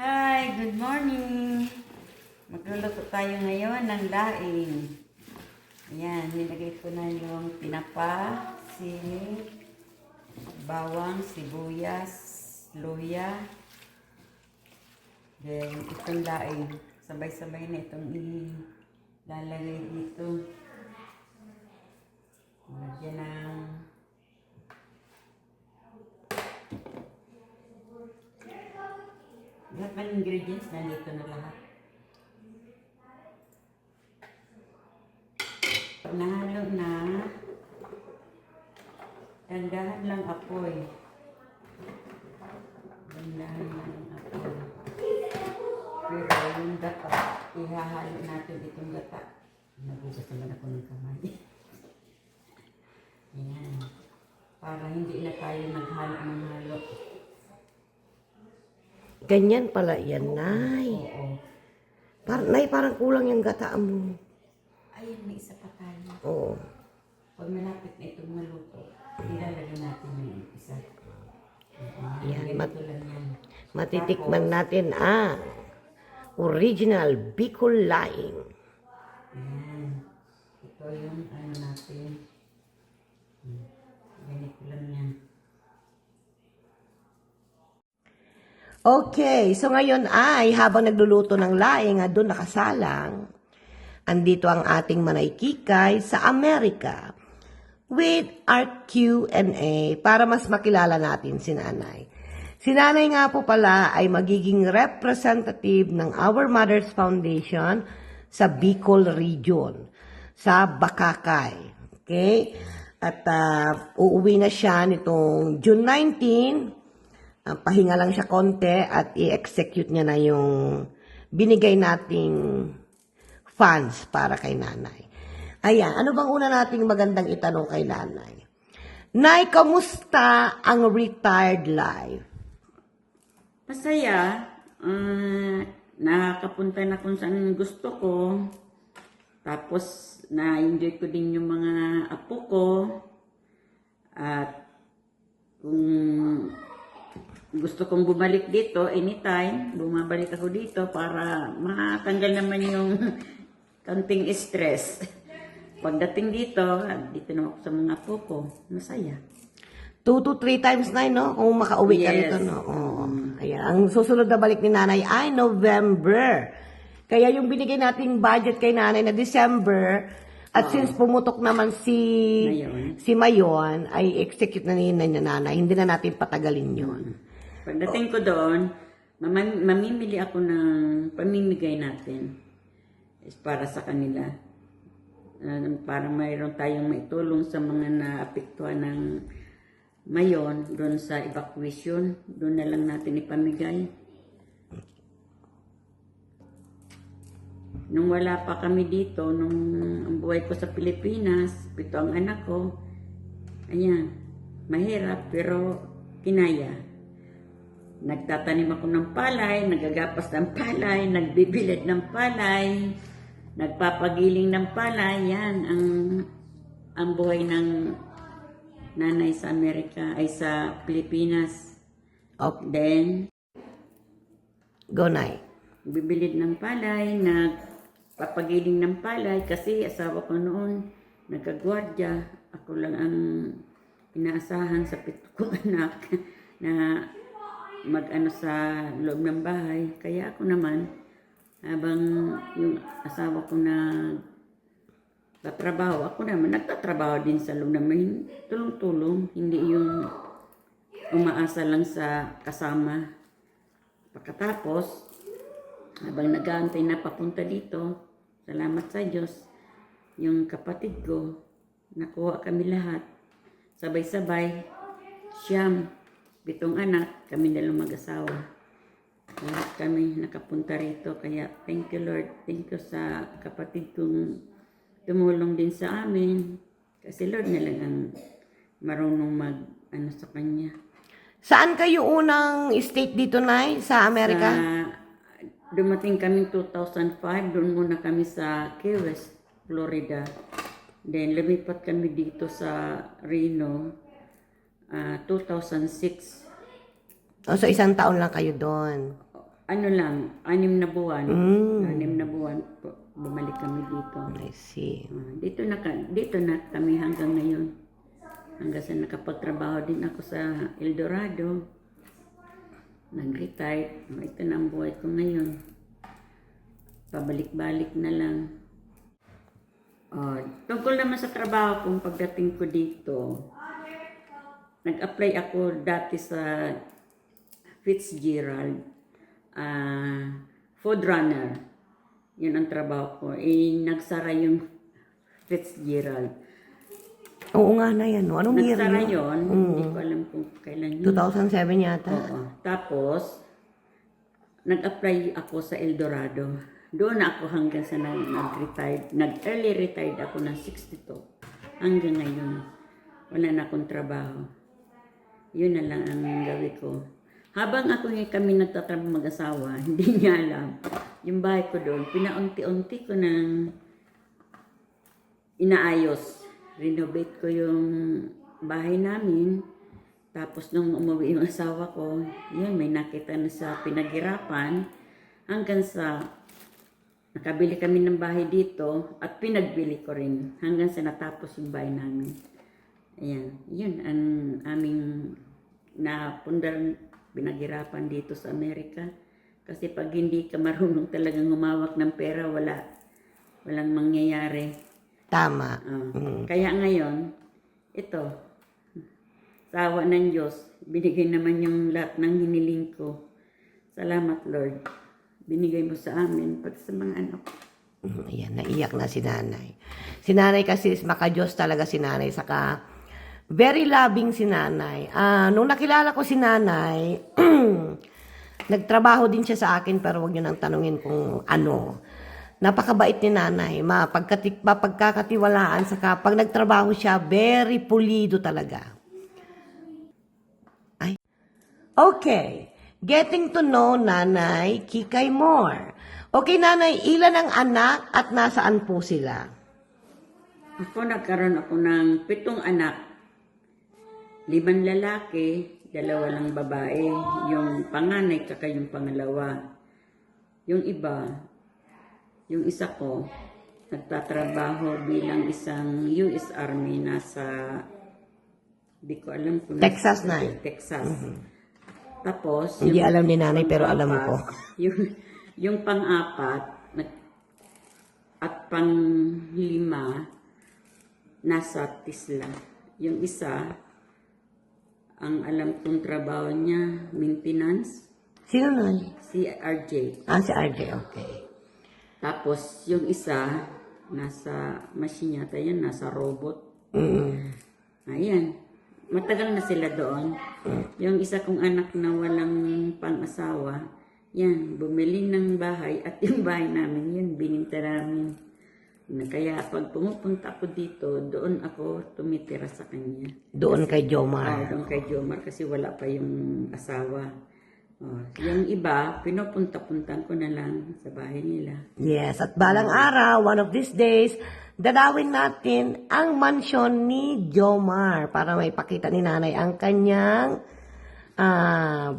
Hi, good morning. Magluluto tayo ngayon ng laing. Ayan, nilagay ko na yung tinapa, sili, bawang, sibuyas, luya. Then, itong laing. Sabay-sabay na itong ilalagay dito. Lagyan ng lahat ng ingredients nandito na lahat. Pag nahalo na, dandahan lang apoy. Dandahan lang apoy. Pero yung gata, ihahalo natin itong gata. Nagugas naman ako ng kamay. Ayan. Para hindi na tayo naghalo ng halo. Ganyan pala yan, Nay. Oo. Nay, parang kulang yung gata mo. Ayun, may isa pa tayo. Oo. Pag malapit na itong maluto, ilalagay natin yung isa. Yan, Ganito lang yan. matitikman natin ang original Bicol Laing. Ayan. Ito yung ano natin. Ganito lang yan. Okay, so ngayon ay habang nagluluto ng laing, doon nakasalang, andito ang ating manaykikay sa Amerika with our Q&A para mas makilala natin si Nanay. Si Nanay nga po pala ay magiging representative ng Our Mothers Foundation sa Bicol Region, sa Bakakay. Okay? At uuwi na siya nitong June 19. Pahinga lang siya konti at i-execute niya na yung binigay nating funds para kay Nanay. Ayan, ano bang una nating magandang itanong kay Nanay? Nay, kamusta ang retired life? Masaya. Nakakapunta na kung saan gusto ko. Tapos, na-enjoy ko din yung mga apo ko. At kung gusto kong bumalik dito anytime, bumabalik ako dito para matanggal naman yung kaunting stress. Pagdating dito, dito naman ako sa mga apo ko. Masaya. 2 to 3 times na, no? Kung makauwi ka rito, no? Oo. Ayan. Ang susunod na balik ni Nanay ay November. Kaya yung binigay nating budget kay Nanay na December, at since pumutok naman si Mayon, ay execute na ni Nanay. Hindi na natin patagalin yun. Pagdating ko doon, mamimili ako ng pamimigay natin. Is para sa kanila. Para mayroon tayong maitulong sa mga naapektuhan ng Mayon doon sa evacuation. Doon na lang natin ipamigay. Nung wala pa kami dito, nung ang buhay ko sa Pilipinas, 7 ang anak ko, ayan, mahirap pero kinaya. Nagtatanim ako ng palay, nagagapas ng palay, nagbibilad ng palay, nagpapagiling ng palay. Yan ang buhay ng nanay sa Amerika, ay sa Pilipinas. Okay. Then, Go, Nay. bibilid ng palay, nagpapagiling ng palay kasi asawa ko noon, nagkagwardya. Ako lang ang inaasahan sa 7 kong anak na mag-ano sa loob ng bahay. Kaya ako naman, habang yung asawa ko na tatrabaho, ako naman nagtatrabaho din sa loob namin. Tulong-tulong, hindi yung umaasa lang sa kasama. Pagkatapos, habang nag-aantay na papunta dito, salamat sa Diyos, yung kapatid ko, nakuha kami lahat. Sabay-sabay, 7 anak, kami dalawang mag-asawa. Lahat kami nakapunta rito. Kaya thank you Lord. Thank you sa kapatid kong tumulong din sa amin. Kasi Lord na lang ang marunong mag-ano sa kanya. Saan kayo unang state dito, Nay? Sa Amerika? Dumating kami 2005. Doon muna kami sa Key West, Florida. Then lumipat kami dito sa Reno 2006. So 1 taon lang kayo doon. ano lang, 6 na buwan. Mm. 6 na buwan po, bumalik kami dito. I see. Dito na kami hanggang ngayon. Hanggang sa nakapagtrabaho din ako sa El Dorado. Nag-retire. Ito na ang buhay ko ngayon. Pabalik-balik na lang. Tungkol naman sa trabaho kong pagdating ko dito, nag-apply ako dati sa Fitzgerald, food runner. Yun ang trabaho ko. Nagsara yung Fitzgerald. Oo nga na yan. No? Anong year Nagsara yun? yun. Hindi ko alam kung kailan yun. 2007 yata. Oo. Tapos, nag-apply ako sa El Dorado. Doon na ako hanggang sa nag-retired. Nag-early retired ako ng 62. Hanggang ngayon. Wala na akong trabaho. Yun na lang ang gawin ko. Habang kami nagtatrabaho mag-asawa, hindi niya alam. Yung bahay ko doon, pinaunti-unti ko nang inaayos. Renovate ko yung bahay namin. Tapos nung umuwi yung asawa ko, yun, may nakita na sa pinaghirapan. Hanggang sa nakabili kami ng bahay dito at pinagbili ko rin. Hanggang sa natapos yung bahay namin. Ayan, yun ang aming napundar pinaghirapan dito sa Amerika. Kasi pag hindi ka marunong talagang humawak ng pera, walang mangyayari. Tama. Kaya ngayon, ito, sa awa ng Diyos, binigay naman yung lahat ng hiniling ko. Salamat, Lord. Binigay mo sa amin, pati sa mga anak. Ayan, naiyak na si nanay. Si nanay kasi is makajos talaga si nanay. Saka, very loving si nanay. Nung nakilala ko si nanay, nagtrabaho din siya sa akin, pero wag niyo nang tanungin kung ano. Napakabait ni nanay, mapagkakatiwalaan, saka pag nagtrabaho siya, very pulido talaga. Ay. Okay, getting to know Nanay Kikay more. Okay, nanay, ilan ang anak at nasaan po sila? Ako nagkaroon ako ng 7 anak. 5 lalaki, 2 lang babae. Yung panganay kaka yung pangalawa. Yung iba, yung isa ko, nagtatrabaho bilang isang US Army nasa, di ko alam kung Texas na. Texas. Tapos, Hindi alam ni nanay pero alam ko. Yung pang-4 at pang-5 nasa Tisla. Yung isa, ang alam kong trabaho niya, maintenance, Sino nanay? si RJ. Si RJ, okay. Tapos, yung isa, nasa machine yata yan, nasa robot. Ayan. Matagal na sila doon. Yung isa kong anak na walang pang-asawa, yan, bumili ng bahay at yung bahay namin, yun, bininta namin. Kaya pag pumupunta ako dito, doon ako tumitira sa kanya. Doon kay Jomar. Doon kay Jomar kasi wala pa yung asawa. Yung iba, pinupunta-puntan ko na lang sa bahay nila. Yes, at balang araw, one of these days, dadawin natin ang mansyon ni Jomar para may pakita ni nanay ang kanyang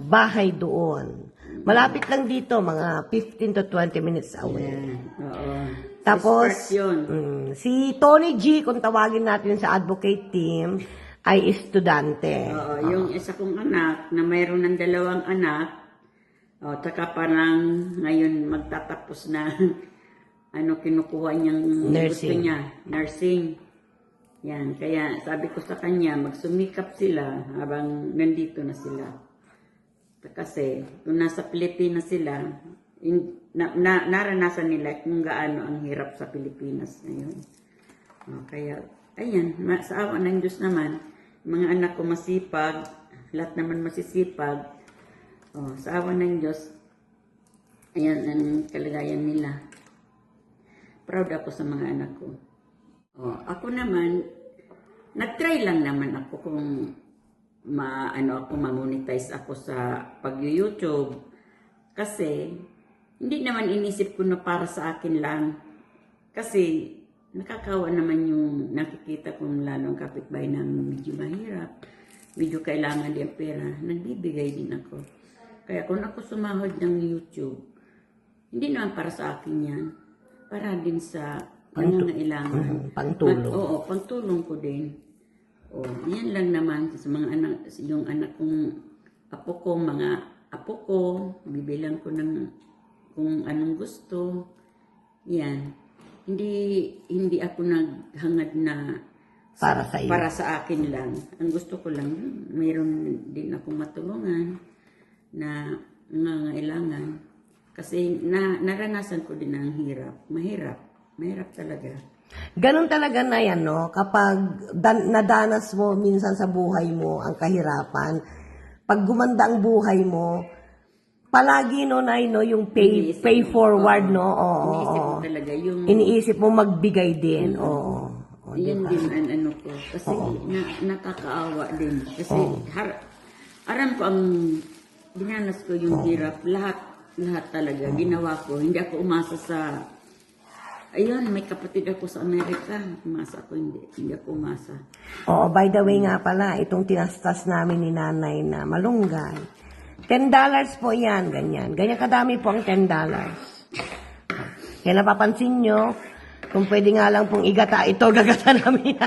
bahay doon. Malapit lang dito, mga 15 to 20 minutes away. Yan, oo. Tapos, Yun. si Tony G, kung tawagin natin sa advocate team, ay estudante. Oo, yung isa kong anak na mayroon ng 2 anak, tsaka parang ngayon magtatapos na kinukuha niyang gusto Nursing. niya, nursing. Yan, kaya sabi ko sa kanya, magsumikap sila habang nandito na sila. Kasi kung nasa Pilipinas sila, naranasan nila kung gaano ang hirap sa Pilipinas ngayon. Kaya, ayan, sa awa ng Diyos naman, mga anak ko masipag, lahat naman masisipag. Sa awa ng Diyos, ayan ang kalagayan nila. Proud ako sa mga anak ko. Ako naman, nag-try lang naman ako kung ma-monetize ako sa pag-YouTube. Kasi, hindi naman inisip ko na para sa akin lang. Kasi, nakakawa naman yung nakikita kong lalong kapitbahay namin medyo mahirap. Medyo kailangan din pera. Nagbibigay din ako. Kaya kung ako sumahod ng YouTube, hindi naman para sa akin yan. Para din sa pangangailangan. Pangtulong. Oo, pangtulong ko din. O, yan lang naman sa mga anak, yung anak kong apo ko, mga apo ko, bibilang ko ng kung anong gusto. Yan. Hindi ako naghangad na Para sa iyo. para sa akin lang. Ang gusto ko lang, mayroon din akong matulungan na nangangailangan. Kasi naranasan ko din ang hirap. Mahirap talaga. Ganun talaga na yan, no? Kapag nadanas mo minsan sa buhay mo ang kahirapan, pag gumanda ang buhay mo, palagi no, Nay, no, yung pay forward, no? Oo, Iniisip mo talaga yung... Iniisip mo magbigay din, oo. O, Yan din ang ano ko. Kasi nakakaawa din. Kasi aram ko ang dinanas ko yung hirap. Lahat talaga. Ginawa ko. Hindi ako umasa sa... Ayun, may kapatid ako sa Amerika. Umasa ako, hindi ako umasa. Oo, by the way nga pala, itong tinastas namin ni Nanay na malunggay. $10 po yan, ganyan. Ganyan kadami po ang $10. Kaya napapansin nyo, kung pwede nga lang pong igata ito, gagata namin.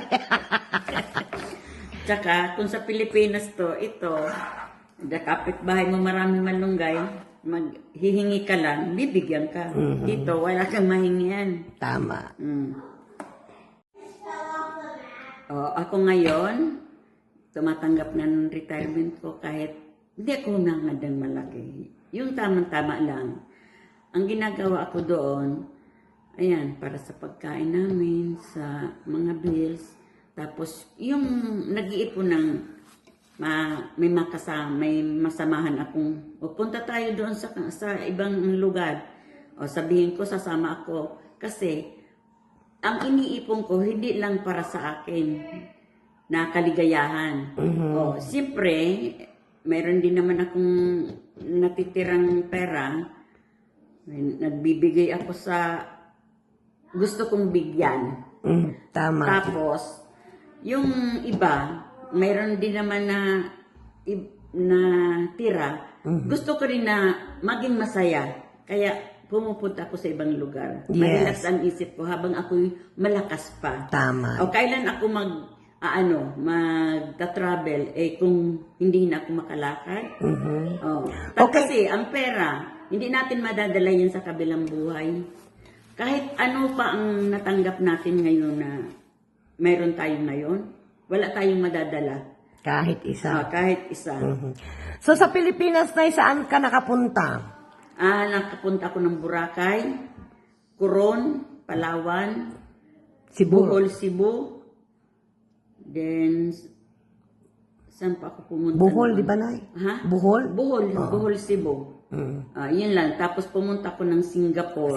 Tsaka, kung sa Pilipinas to, ito, kapitbahay mo marami malunggay, maghihingi ka lang, bibigyan ka. Dito, wala kang mahingian. Tama. Ako ngayon, tumatanggap na ng retirement ko kahit hindi ako humangad ng malaki. Yung tamang-tama lang. Ang ginagawa ko doon, ayan, para sa pagkain namin, sa mga bills. Tapos, yung nag-iipon ng may masamahan akong, punta tayo doon sa ibang lugar. O sabihin ko, sasama ako. Kasi, ang iniipon ko, hindi lang para sa akin na kaligayahan. O, siyempre, mayroon din naman akong natitirang pera. Nagbibigay ako sa gusto kong bigyan. Tama. Tapos, yung iba, mayroon din naman na tira. Gusto ko rin na maging masaya. Kaya pumupunta ako sa ibang lugar. Yes. Malakas ang isip ko habang ako'y malakas pa. Tama. O kailan ako magta-travel, kung hindi na ako makalakad. Kasi ang pera, hindi natin madadala yan sa kabilang buhay. Kahit ano pa ang natanggap natin ngayon na mayroon tayo ngayon, wala tayong madadala. Kahit isa. Kahit isa. So, sa Pilipinas, Nay, saan ka nakapunta? Nakapunta ako ng Boracay, Coron, Palawan, Cebu. Bohol, Cebu. Then, saan pa ako pumunta? Bohol, noon? di ba, Nay? Ha? Bohol? Bohol, Cebu. Yun lang. Tapos pumunta ako ng Singapore.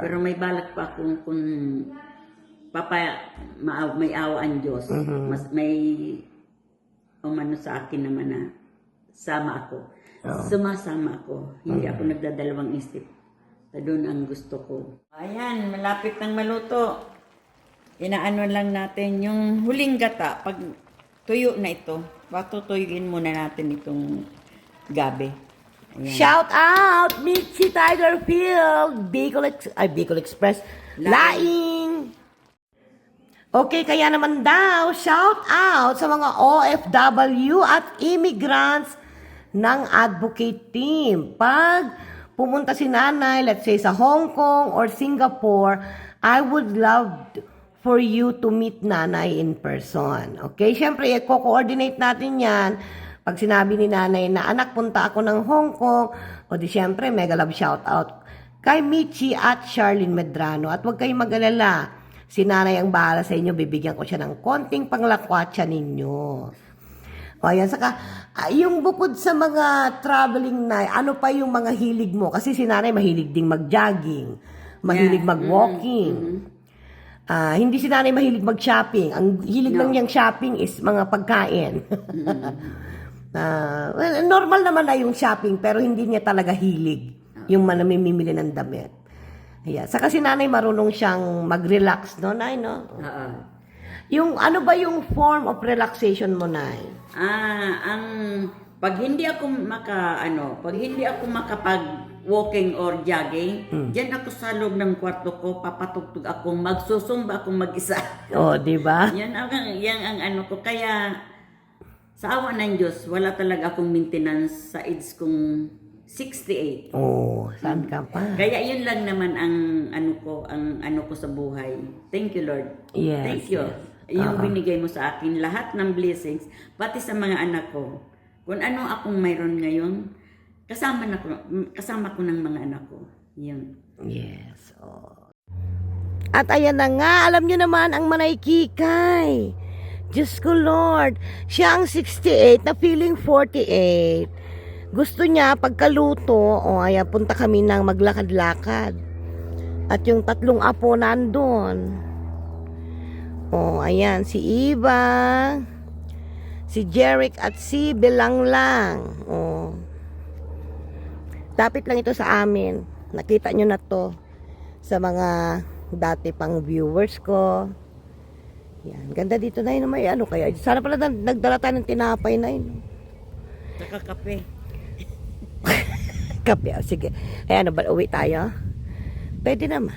Pero may balak pa akong kung may awa ang Diyos. Mas may umano sa akin naman na sama ako. Sumasama ako. Hindi ako nagdadalawang isip. Doon ang gusto ko. Ayan, malapit nang maluto. Inaano lang natin yung huling gata. Pag tuyo na ito, patutuyuin muna natin itong gabi. Ayan. Shout out! Mitzi Tigerfield! Bicol Express. Laing! Okay, kaya naman daw, shout out sa mga OFW at immigrants ng advocate team. Pag pumunta si Nanay, let's say sa Hong Kong or Singapore, I would love for you to meet Nanay in person. Okay? Siyempre, i-coordinate natin yan. Pag sinabi ni Nanay na, anak, punta ako ng Hong Kong, o di siyempre, mega love shout out kay Michi at Charlene Medrano. At huwag kayong mag-alala. Si Nanay ang bahala sa inyo, bibigyan ko siya ng konting panglakwatsa ninyo. O yan, saka, yung bukod sa mga traveling na, ano pa yung mga hilig mo? Kasi si Nanay mahilig ding mag-jogging, mahilig mag-walking. Hindi si Nanay mahilig mag-shopping. Ang hilig lang niyang shopping is mga pagkain. Well, normal naman na yung shopping, pero hindi niya talaga hilig yung namimili ng damit. Yeah. Saka si Nanay marunong siyang mag-relax, no, Nay, no? Yung, ano ba yung form of relaxation mo, Nay? Ang pag hindi ako pag hindi ako makapag walking or jogging, diyan ako sa loob ng kwarto ko, papatugtog ako, magsusumba akong mag-isa. Oh, di ba? yan ang ano ko. Kaya, sa awa ng Diyos, wala talaga akong maintenance sa age kong 68. Oh, saan ka pa? Kaya yun lang naman ang ano ko sa buhay. Thank you, Lord. Yes, Thank you. yes. Yung binigay mo sa akin, lahat ng blessings, pati sa mga anak ko. Kung ano akong mayroon ngayon, kasama ko ng mga anak ko. Yun. Yes. Oh. At ayan na nga, alam nyo naman ang Manay Kikay. Diyos ko Lord, siya ang 68 na feeling 48. Gusto niya pagkaluto, ayan, punta kami ng maglakad-lakad. At yung 3 apo nandun. Ayan, si Iba, si Jeric at si Belanglang. Tapit lang ito sa amin. Nakita nyo na to sa mga dati pang viewers ko. Yan, ganda dito na yun. May ano kaya. Sana pala nagdala tayo ng tinapay na yun. Saka kape. Kape, sige. Ayan, uwi tayo. Pwede naman.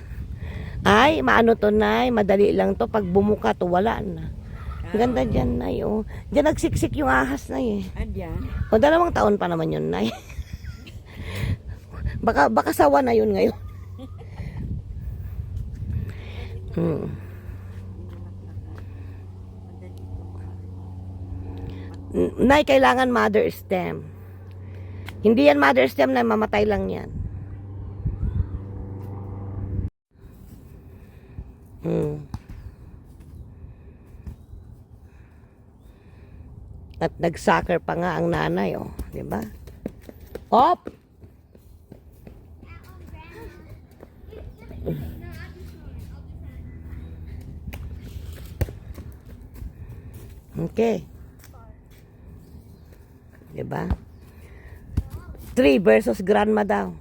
Ay, maano to, Nay. Madali lang to. Pag bumuka to, wala na. Ang ganda dyan, Nay. Diyan nagsiksik yung ahas, Nay. Adyan. 2 taon pa naman yun, Nay. Baka sawa na yun ngayon. Nay, kailangan mother stem. Hindi yan mother stem na mamatay lang yan. At nag-soccer pa nga ang nanay, di ba? Op! Okay. Diba? 3 versus grandma daw.